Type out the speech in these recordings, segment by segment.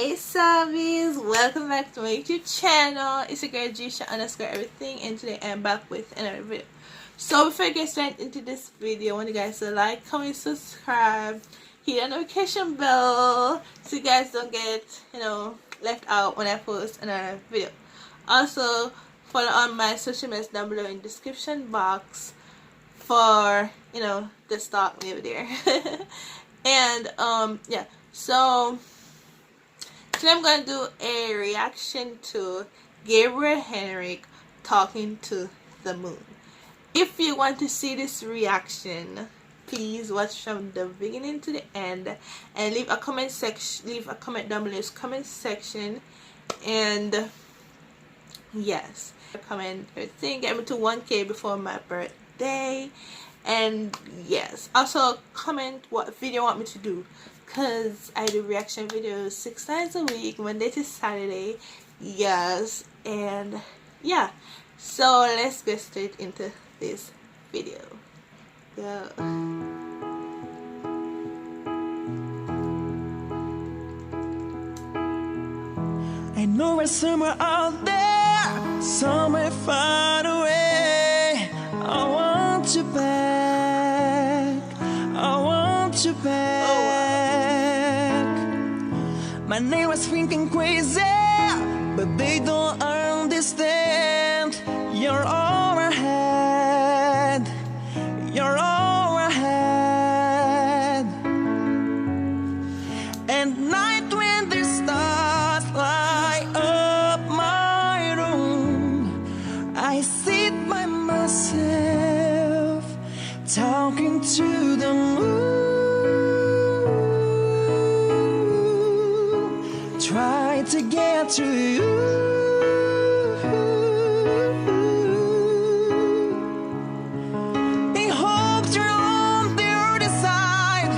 Hey Savis, welcome back to my YouTube channel. It's your girl Gisha underscore everything, and today I'm back with another video. So before I get straight into this video, I want you guys to like, comment, subscribe, hit the notification bell so you guys don't get left out when I post another video. Also follow on my social media down below in the description box for the stalk me over there. And yeah, so today I'm going to do a reaction to Gabriel Henrik talking to the moon. If you want to see this reaction, please watch from the beginning to the end and leave a comment down below in the comment section. And yes, comment everything, get me to 1K before my birthday. And yes, also comment what video you want me to do, because I do reaction videos 6 times a week, Monday to Saturday. Yes, and yeah, so let's get straight into this video. Go. I know we're somewhere out there, somewhere far away. I want you back, I want you back. My name was thinking crazy, but they don't understand. You're all I had, you're all I had. And night when the stars light up my room, I sit by myself talking to the moon, try to get to you. In hopes you're on the other side,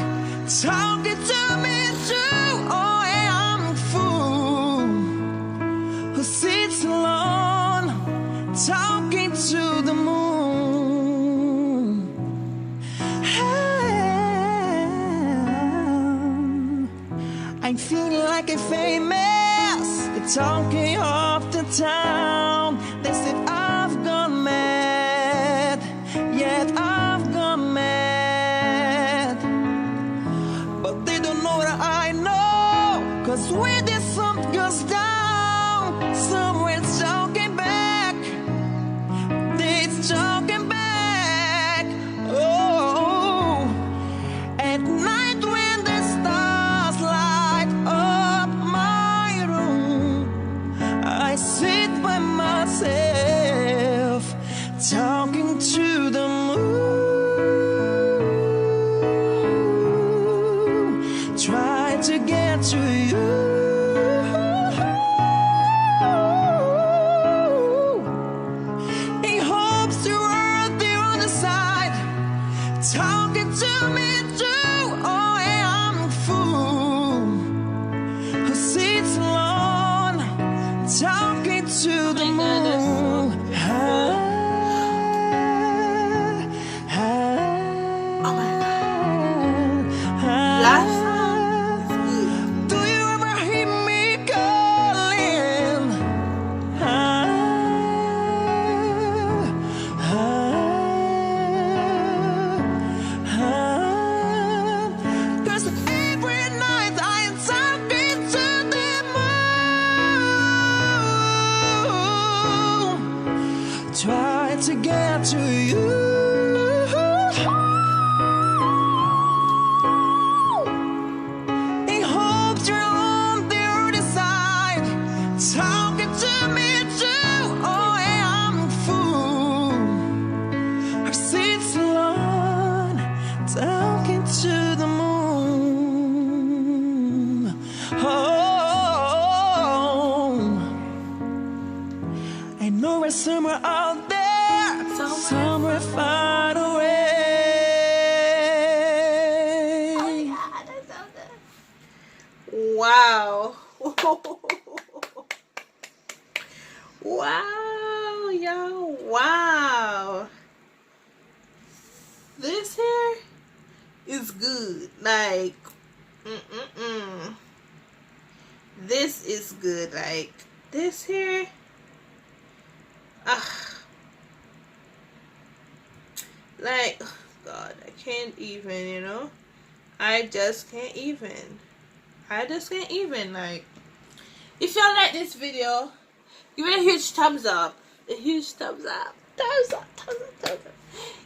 talking to me too. Oh, yeah, I'm a fool who sits alone, talking to the moon. I'm feeling like a famous, the talking of the town. They said I've gone mad, yet I've gone mad. But they don't know that I know, 'cause when the sun goes down, someone's talking back, it's talking back. Oh, at night when the stars light up my room, I sit by myself talking to the moon, try to get to you. In hopes you are the other side, talking to me too. Oh, yeah, I'm a fool who sits alone, talking to the moon. Oh my god, last song is good. Do you ever hear me calling? Cause every night I am talking to the moon, try to get to you. In hopes you're on the other side, talking to me too. Oh, yeah, I'm a fool who sits alone, talking to the moon. Oh, I know we're somewhere out there, somewhere far away. Oh my god, that's so good. Wow. Wow, y'all. Wow. This here is good. Like, This is good. Like this here, like God, I can't even, you know. I just can't even. Like, if y'all like this video, give it a huge thumbs up. Thumbs up.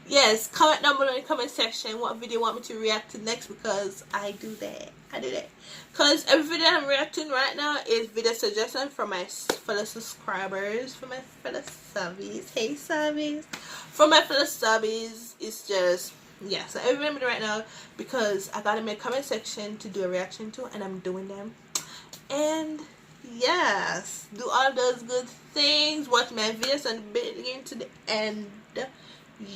Yes, comment down below in the comment section what video you want me to react to next, because I do that. Because every video I'm reacting right now is video suggestion from my fellow subscribers, from my fellow subbies. Hey subbies. From my fellow subbies, it's just, yeah, so every video right now, because I gotta make a comment section to do a reaction to, and I'm doing them. And yes, do all those good things, watch my videos from the beginning to the end.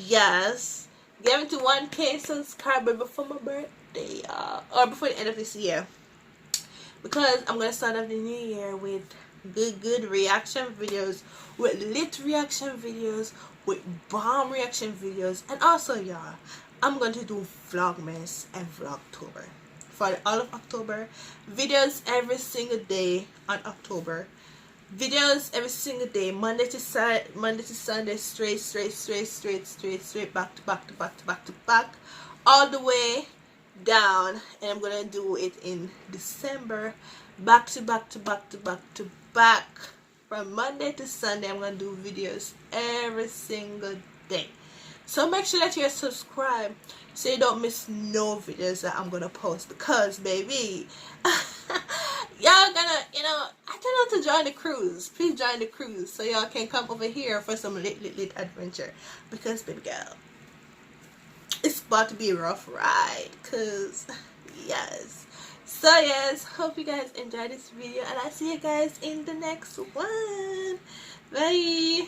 Yes, get to 1K subscribers before my birthday, or before the end of this year, because I'm gonna start off the new year with good reaction videos, with lit reaction videos, with bomb reaction videos. And also, y'all, I'm going to do Vlogmas and Vlogtober for all of October. Videos every single day on October. Videos every single day, Monday to Sunday, straight, back to back, all the way down. And I'm gonna do it in December, back to back, from Monday to Sunday. I'm gonna do videos every single day. So make sure that you're subscribed so you don't miss no videos that I'm gonna post, because baby, y'all gonna, you know, I tell y'all to join the cruise. Please join the cruise so y'all can come over here for some lit adventure, because baby girl, it's about to be a rough ride. Cause yes, so yes, hope you guys enjoyed this video, and I'll see you guys in the next one. Bye.